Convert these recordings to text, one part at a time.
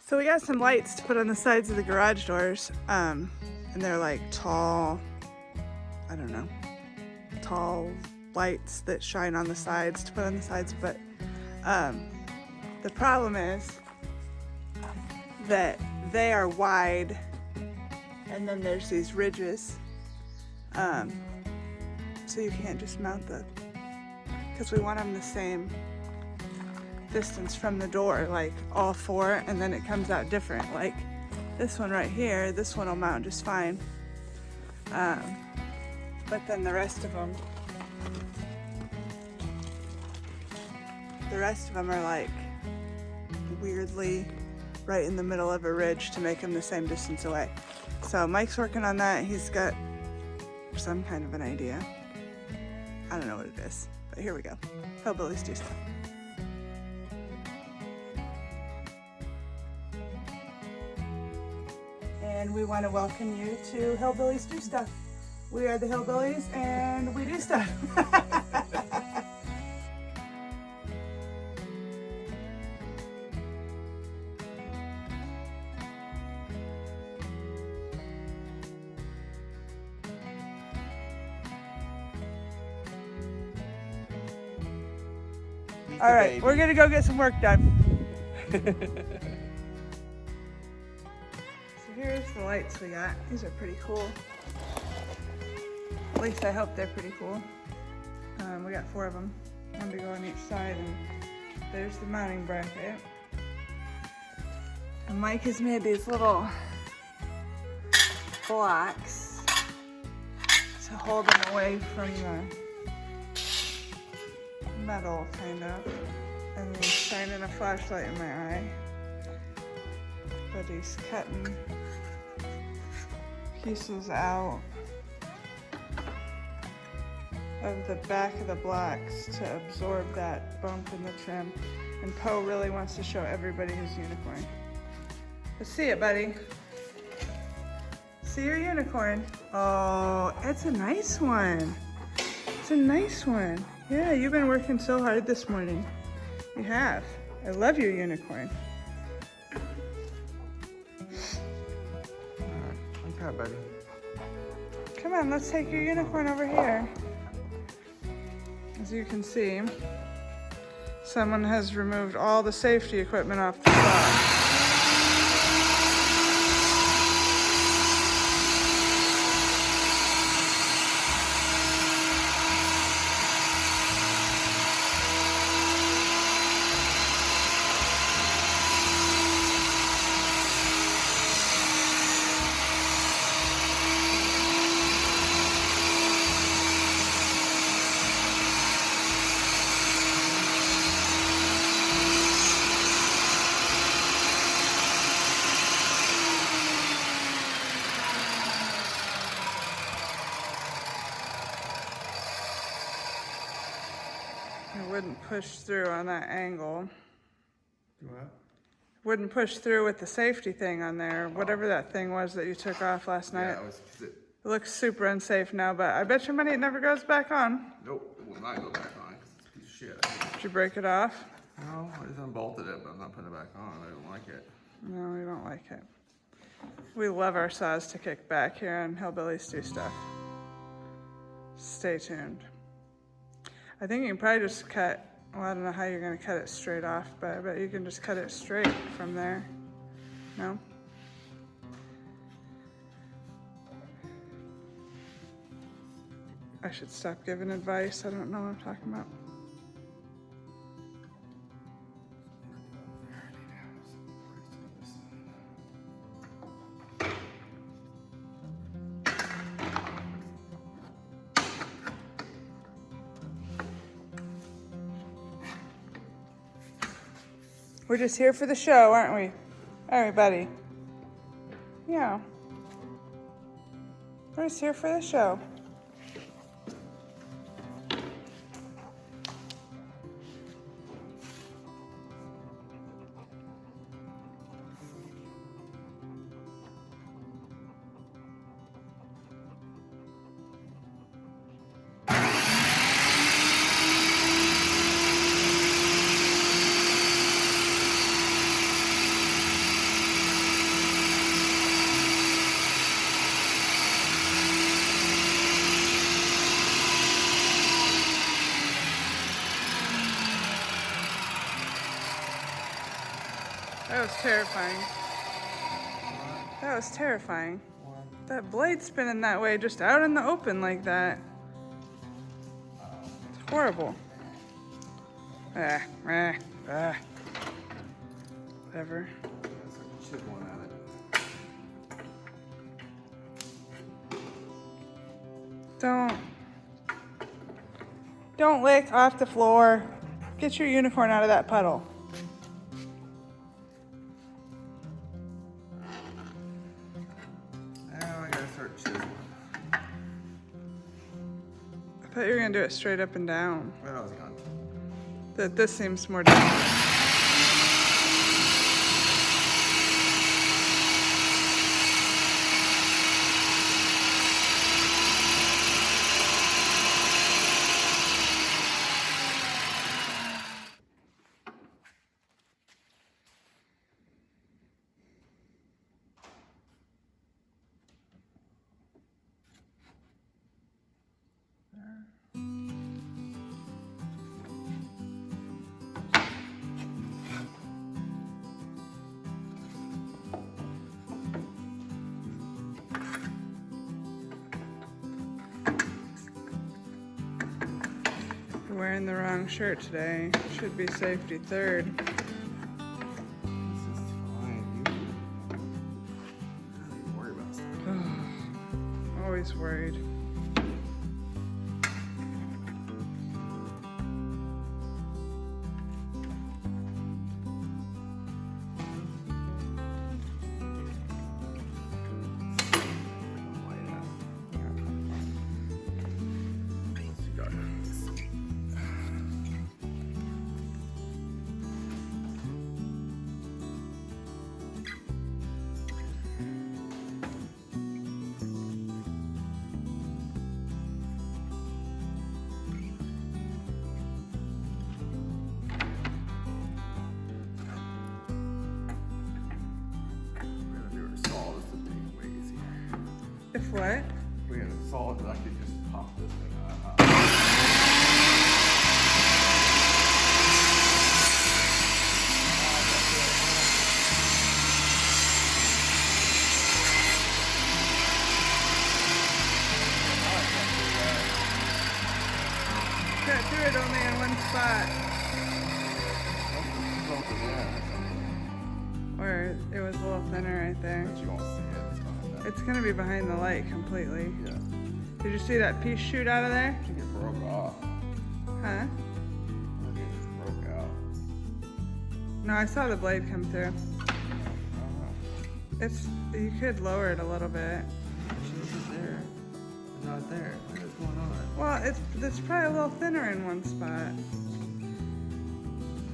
So we got some lights to put on the sides of the garage doors, and they're like tall, I don't know, tall lights that shine on the sides to put on the sides, but the problem is that they are wide and then there's these ridges, so you can't just mount because we want them the same distance from the door, like all four, and then it comes out different. Like this one right here, this one will mount just fine, but then the rest of them are like weirdly right in the middle of a ridge to make them the same distance away. So Mike's working on that. He's got some kind of an idea. I don't know what it is, but here we go. Hillbillies do stuff. And we want to welcome you to Hillbillies Do Stuff. We are the Hillbillies and we do stuff. All right, we're gonna go get some work done. So here's the lights we got. These are pretty cool. At least I hope they're pretty cool. We got 4 of them, one to go on each side, and there's the mounting bracket. And Mike has made these little blocks to hold them away from the metal, kind of. And he's shining a flashlight in my eye. But he's cutting pieces out of the back of the blocks to absorb that bump in the trim. And Poe really wants to show everybody his unicorn. Let's see it, buddy. See your unicorn. Oh, it's a nice one. It's a nice one. Yeah, you've been working so hard this morning. You have. I love your unicorn. Okay, buddy. Come on, let's take your unicorn over here. As you can see, someone has removed all the safety equipment off the block. It wouldn't push through on that angle. What? Wouldn't push through with the safety thing on there, whatever that thing was that you took off last night. Yeah, it looks super unsafe now, but I bet your money it never goes back on. Nope, it will not go back on because it's a piece of shit. Did you break it off? No, I just unbolted it, but I'm not putting it back on. I don't like it. No, we don't like it. We love our saws to kick back here on Hillbillies Do Stuff. Stay tuned. I think you can probably just cut, well, I don't know how you're gonna cut it straight off, but I bet you can just cut it straight from there. No? I should stop giving advice. I don't know what I'm talking about. We're just here for the show, aren't we? Everybody. Yeah. We're just here for the show. That was terrifying. That was terrifying. That blade spinning that way, just out in the open like that. It's horrible. Whatever. Chip one at it. Don't lick off the floor. Get your unicorn out of that puddle. Now I gotta start chiseling. I thought you were gonna do it straight up and down. Well, I was gone. This seems more down. You're wearing the wrong shirt today. Should be safety third. This is fine. You don't even worry about stuff. Always worried. If what? We had a solid that I could just pop this thing out. Can't do it only in one spot. Or it was a little thinner right there. But you won't see it. It's fine. It's gonna be behind the light completely. Yeah. Did you see that piece shoot out of there? I think it broke off. Huh? I think it just broke out. No, I saw the blade come through. I don't know. You could lower it a little bit. Actually, this is there. It's not there. What is going on? Well, it's probably a little thinner in one spot.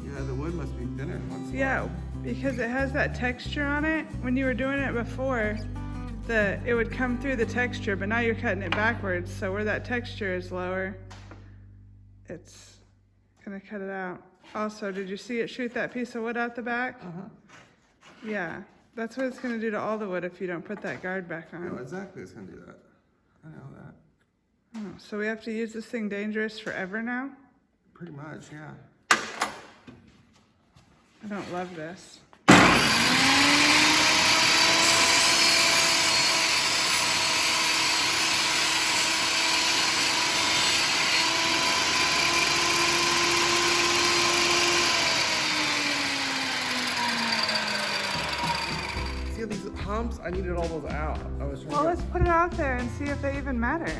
Yeah, the wood must be thinner in one spot. Yeah, because it has that texture on it. When you were doing it before, it would come through the texture, but now you're cutting it backwards, so where that texture is lower, it's gonna cut it out. Also, did you see it shoot that piece of wood out the back? Uh-huh. Yeah, that's what it's gonna do to all the wood if you don't put that guard back on. No, exactly. It's going to do that. I know that. Oh, so we have to use this thing dangerous forever now? Pretty much, yeah. I don't love this. See these humps? I needed all those out. I was trying Well, to let's put it out there and see if they even matter.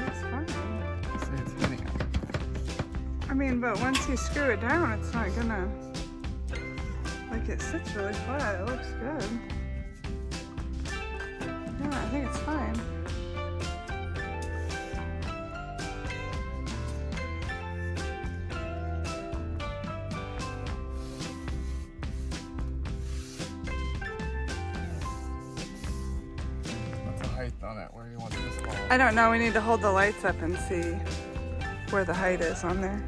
It's fine. say it's hitting it. I mean, but once you screw it down, it's not gonna, like, it sits really flat. It looks good. Yeah, I think it's fine. What's the height on it? Where do you want this ball? I don't know. We need to hold the lights up and see where the height is on there.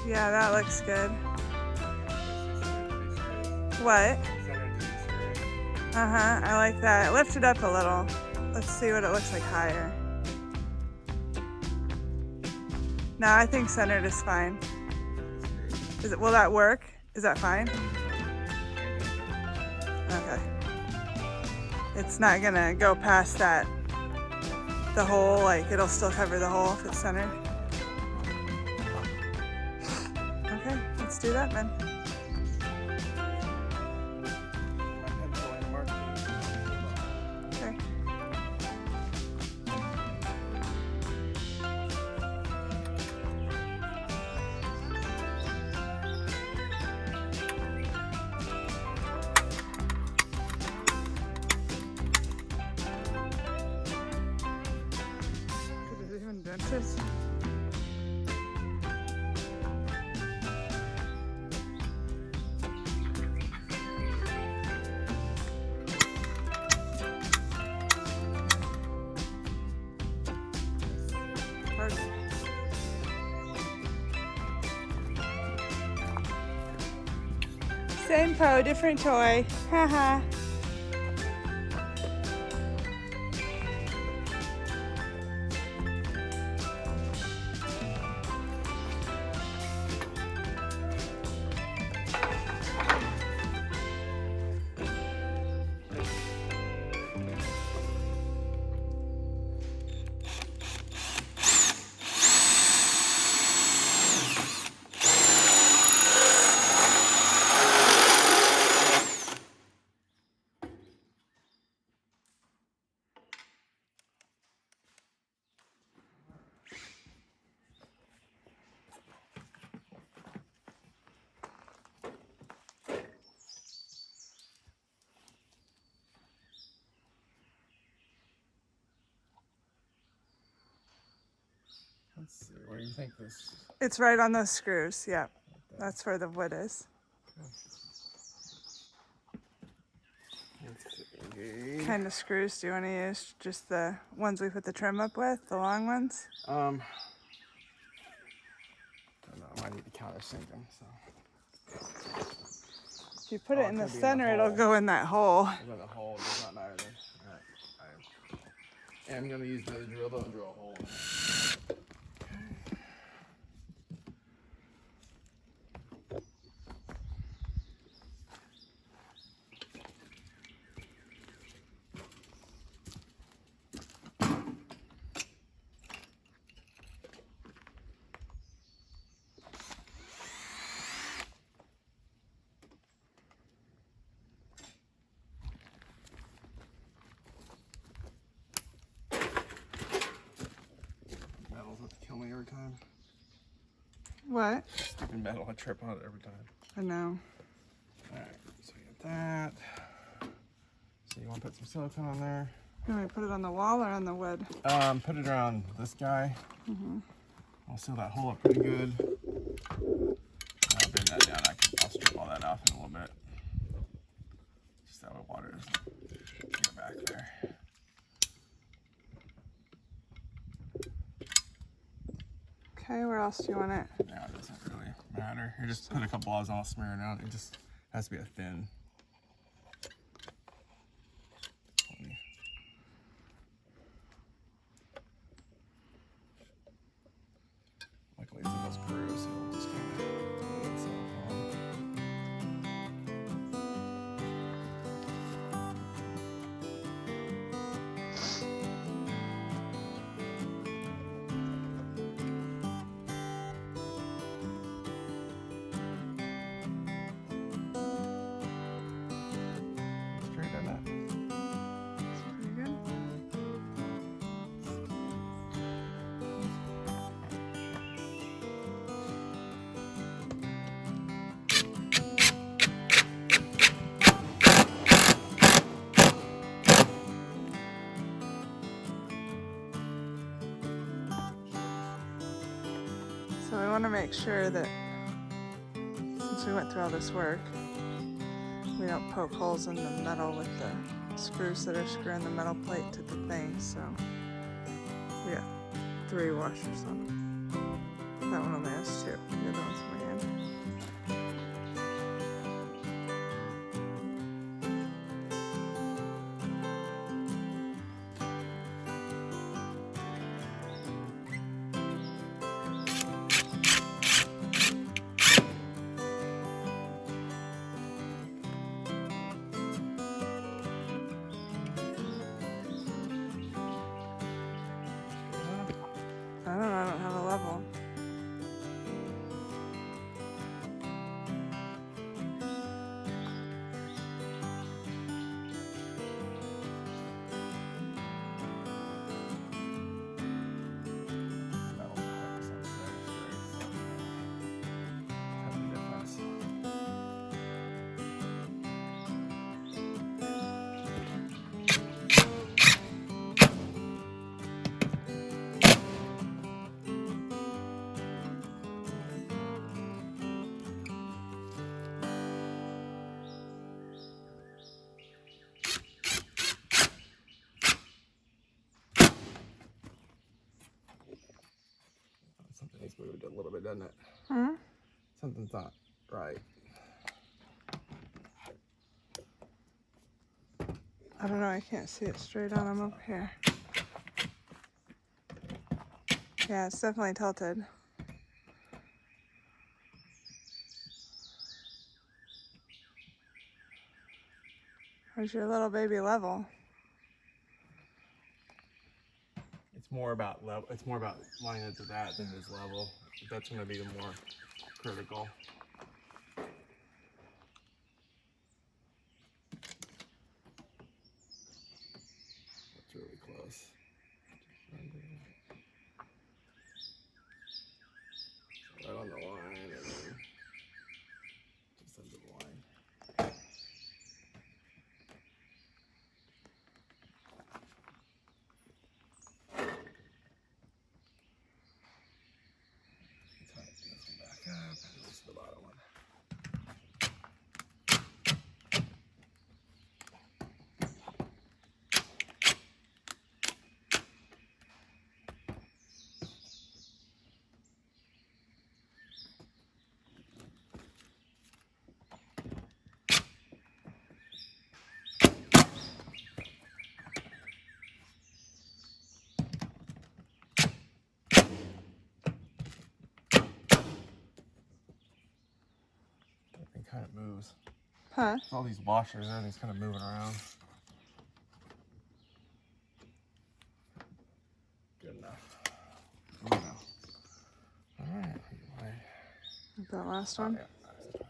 Yeah, that looks good. What? Uh-huh, I like that. Lift it up a little. Let's see what it looks like higher. No, I think centered is fine. Will that work? Is that fine? Okay. It's not gonna go past that, the hole, like it'll still cover the hole if it's centered. Okay, let's do that then. Okay. Is it even dented? Same po, different toy. Haha. Let's see, where do you think this? It's right on those screws, yeah. That's where the wood is. What kind of screws do you want to use? Just the ones we put the trim up with, the long ones? Don't know, I might need to countersink them, so. If you put it in the center, it'll go in that hole. It'll go in the hole, it does not matter then. Alright, I am gonna use another drill though and drill a hole in it. Kill me every time. What? Stupid metal, I trip on it every time. I know. Alright, so we got that. So you want to put some silicone on there? You want me to put it on the wall or on the wood? Put it around this guy. I'll seal that hole up pretty good. I'll bend that down. I'll strip all that off in a little bit. Just that way water doesn't get back there. Okay, where else do you want it? No, it doesn't really matter. You just put a couple balls and I'll smear it out. It just has to be a thin. Luckily it's in those grooves, so it'll just kind of glue itself on. So we want to make sure that since we went through all this work, we don't poke holes in the metal with the screws that are screwing the metal plate to the thing. So we got 3 washers on them. That one only has 2. The other one's only Everything's moved a little bit, doesn't it? Hmm? Something's not right. I don't know, I can't see it straight on. I'm up here. Yeah, it's definitely tilted. Where's your little baby level? It's more about level. It's more about lining it to that than his level. That's going to be the more critical. That's really close. Right on the line, and then just under the line. Back up, and this is the bottom one. Everything kind of moves. Huh? All these washers, everything's kind of moving around. Good enough. Good enough. All right. Is that last one? Oh, yeah.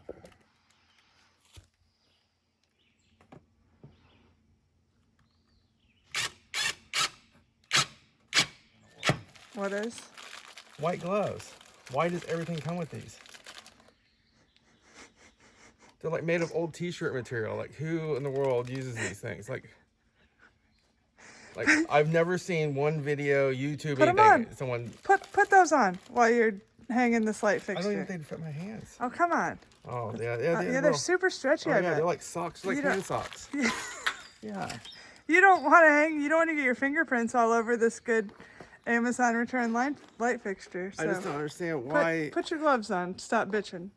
What is? White gloves. Why does everything come with these? They're like made of old t-shirt material. Like who in the world uses these things? Like I've never seen one video, YouTube, Put 'em anything. on. Someone Put those on while you're hanging this light fixture. I don't even think they fit my hands. Oh, come on. Oh yeah, They're super stretchy. Oh I yeah, bet. they're like socks, like hand socks. Yeah. You don't want to hang. You don't want to get your fingerprints all over this good Amazon return light fixture. So I just don't understand why. Put your gloves on. Stop bitching.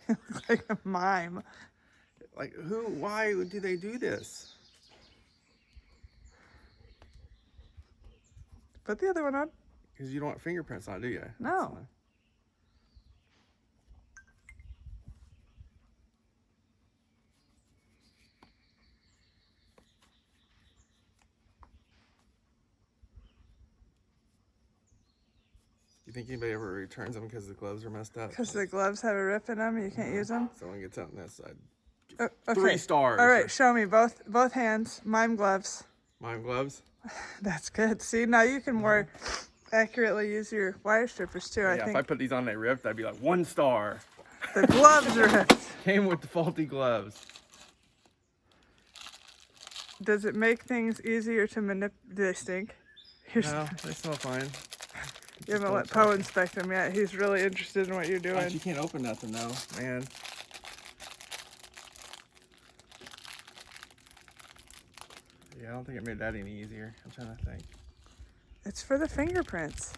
You look like a mime. Like who? Why do they do this? Put the other one on. Because you don't want fingerprints on, do you? No. You think anybody ever returns them because the gloves are messed up? Because the gloves have a rip in them, you can't use them. Someone gets out on this side. Okay. 3 stars. All right, show me both hands. Mime gloves. Mime gloves. That's good. See, now you can more accurately use your wire strippers too. Yeah, I think if I put these on and they ripped, I'd be like 1 star. the gloves ripped. Came with the faulty gloves. Does it make things easier to manipulate? Do they stink? No, they smell fine. You haven't let Poe inspect them yet. He's really interested in what you're doing. Gosh, you can't open nothing though, man. Yeah, I don't think it made that any easier. I'm trying to think. It's for the fingerprints.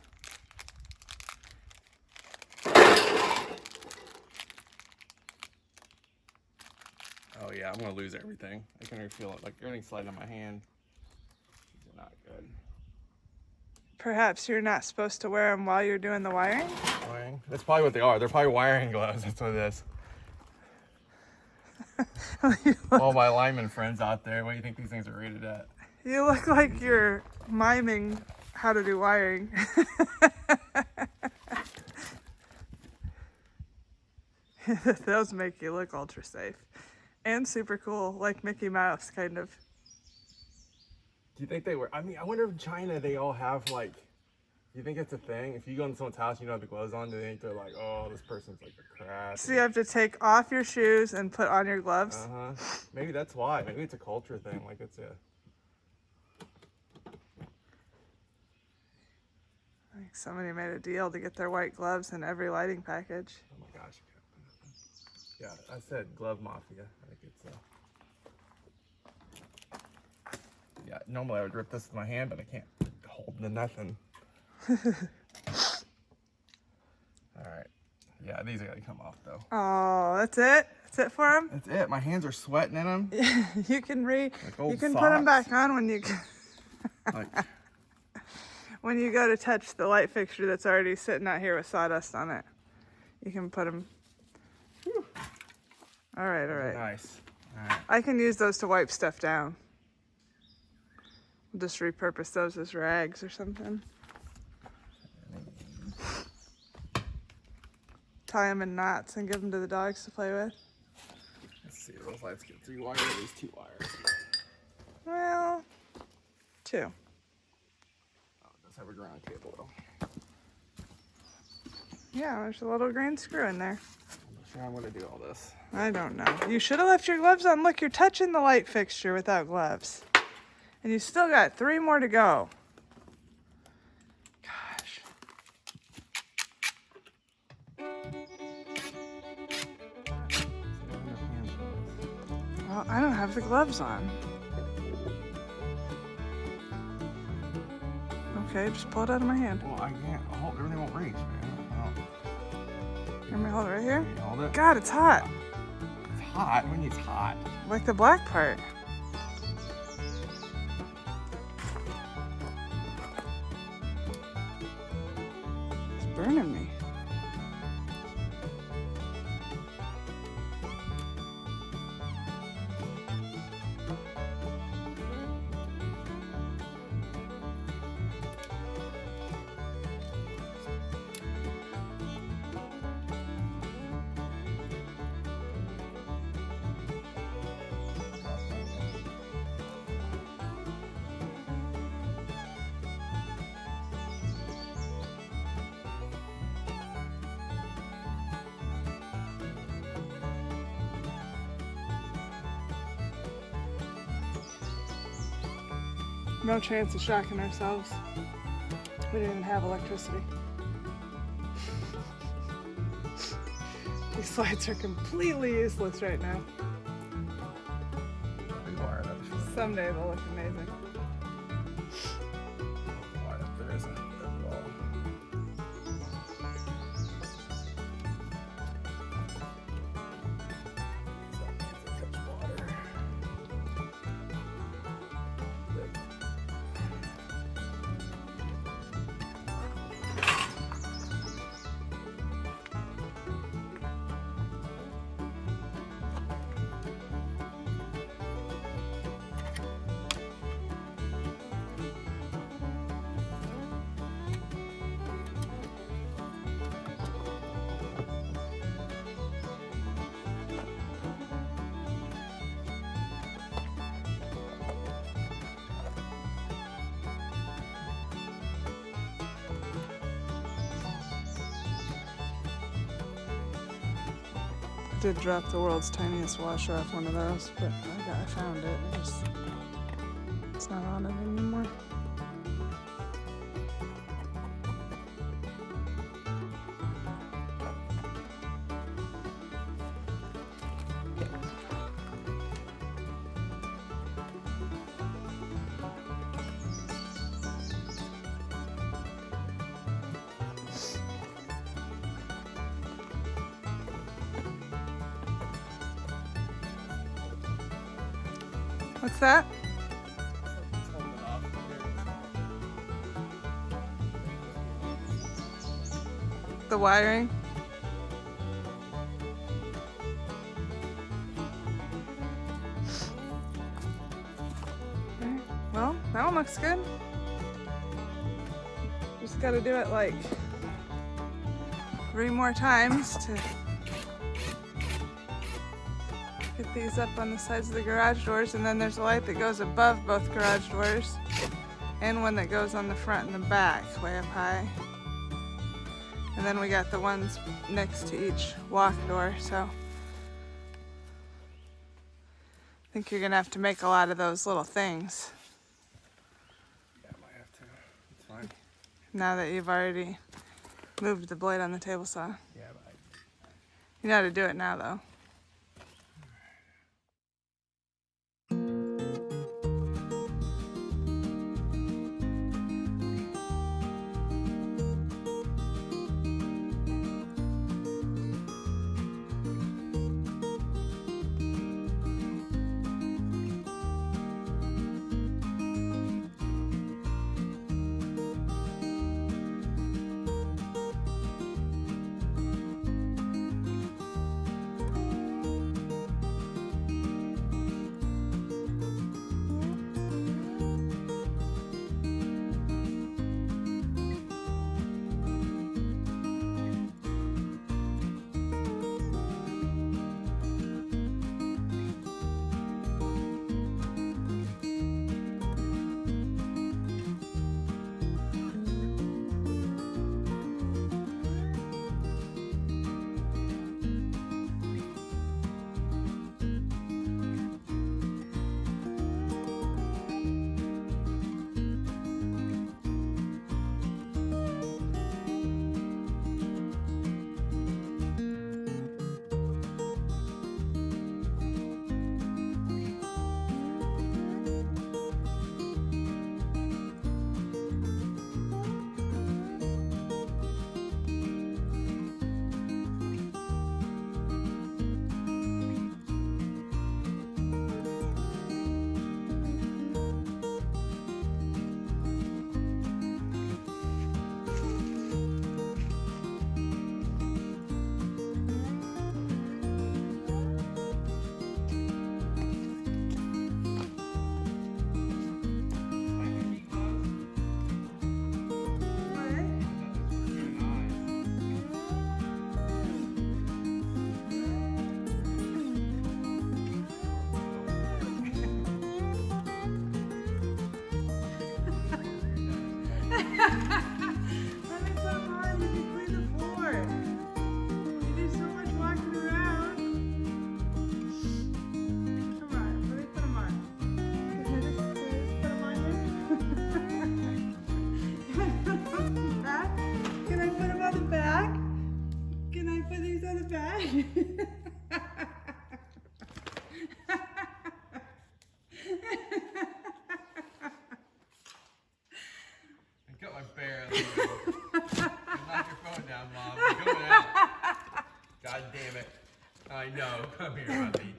Oh yeah, I'm gonna lose everything. I can already feel it. Like everything's sliding on my hand. These are not good. Perhaps you're not supposed to wear them while you're doing the wiring? Wiring? That's probably what they are. They're probably wiring gloves. That's what it is. All my lineman friends out there, what do you think these things are rated at? You look like you're miming how to do wiring. Those make you look ultra safe. And super cool, like Mickey Mouse, kind of. Do you think they were? I mean, I wonder if in China they all have like. Do you think it's a thing? If you go into someone's house, and you don't have the gloves on. Do they think they're like, oh, this person's like a crap? So you have to take off your shoes and put on your gloves. Maybe that's why. Maybe it's a culture thing. Like it's a. Like somebody made a deal to get their white gloves in every lighting package. Oh my gosh! Yeah, I said glove mafia. I think it's. Yeah, normally I would rip this with my hand, but I can't hold the nothing. Alright. Yeah, these are gonna come off though. Oh, that's it? That's it for them? That's it. My hands are sweating in them. You can old put them socks. back on when you Like, when you go to touch the light fixture that's already sitting out here with sawdust on it. You can put them. Whew. All right, all right. nice. All right. I can use those to wipe stuff down. Just repurpose those as rags or something. Tie them in knots and give them to the dogs to play with. Let's see, those lights get 3 wires, these 2 wires. Well, 2. Oh, it does have a ground cable though. Yeah, there's a little green screw in there. I'm not sure I'm gonna do all this. I don't know. You should have left your gloves on. Look, you're touching the light fixture without gloves. And you still got 3 more to go. Gosh. Well, I don't have the gloves on. Okay, just pull it out of my hand. Well, I can't hold, everything won't reach, man. Let me hold it right here. Can you hold it? God, it's hot. It's hot. When it's hot. Like the black part. It's burning me. No chance of shocking ourselves. We didn't even have electricity. These lights are completely useless right now. Big wire, that was short. Someday they'll look amazing. Wire up there isn't at all. So it needs to catch water. I did drop the world's tiniest washer off one of those, but I found it. It's not on it anymore. What's that? The wiring? Okay. Well, that one looks good. Just gotta do it like 3 more times to get these up on the sides of the garage doors, and then there's a light that goes above both garage doors and one that goes on the front and the back way up high. And then we got the ones next to each walk door, so I think you're gonna have to make a lot of those little things. Yeah, I might have to. It's fine. Now that you've already moved the blade on the table saw. Yeah, but You know how to do it now though. I know. Come here, buddy.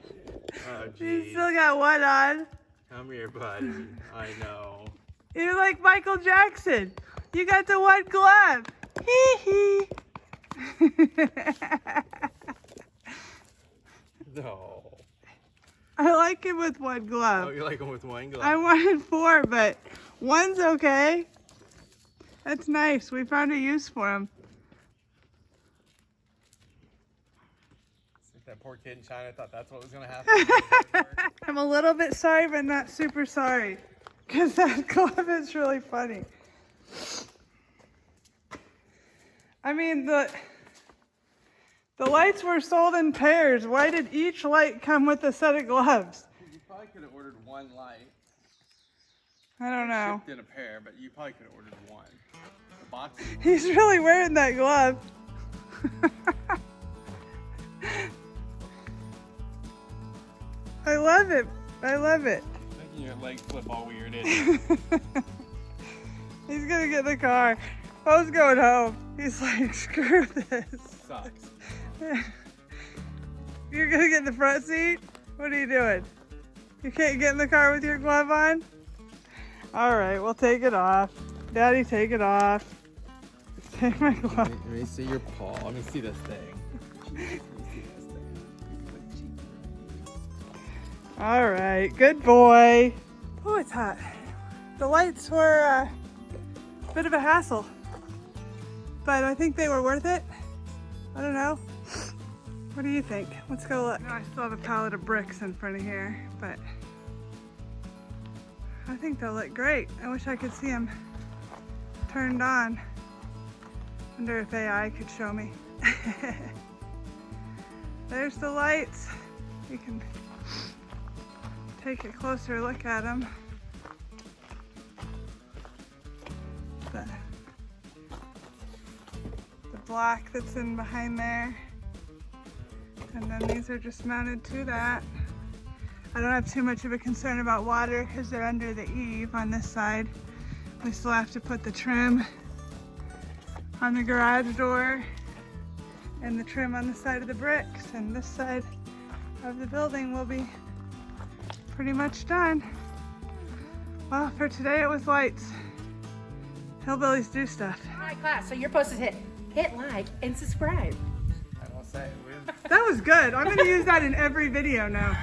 Oh, You geez. still got one on. Come here, buddy. I know. You're like Michael Jackson. You got the one glove. Hee hee. No. I like him with one glove. Oh, you like him with one glove? I wanted 4, but one's okay. That's nice. We found a use for him. That poor kid in China thought that's what was going to happen. I'm a little bit sorry, but not super sorry. Because that glove is really funny. I mean, the lights were sold in pairs. Why did each light come with a set of gloves? You probably could have ordered one light. I don't know. Shipped in a pair, but you probably could have ordered one. The box. He's really wearing that glove. I love it. I love it. Making your legs flip all weird, isn't it? He's gonna get in the car. I was going home. He's like, screw this. Sucks. You're gonna get in the front seat? What are you doing? You can't get in the car with your glove on? All right, we'll take it off. Daddy, take it off. Take my glove. Let me see your paw. Let me see this thing. All right, good boy. Oh, it's hot. The lights were a bit of a hassle, but I think they were worth it. I don't know. What do you think? Let's go look. I still have a pallet of bricks in front of here, but I think they'll look great. I wish I could see them turned on. Wonder if AI could show me. There's the lights. You can take a closer look at them. The black that's in behind there. And then these are just mounted to that. I don't have too much of a concern about water because they're under the eave on this side. We still have to put the trim on the garage door and the trim on the side of the bricks, and this side of the building will be pretty much done. Well, for today it was lights. Hillbillies do stuff. All right, class, so you're supposed to hit like and subscribe. I will say, That was good. I'm gonna use that in every video now.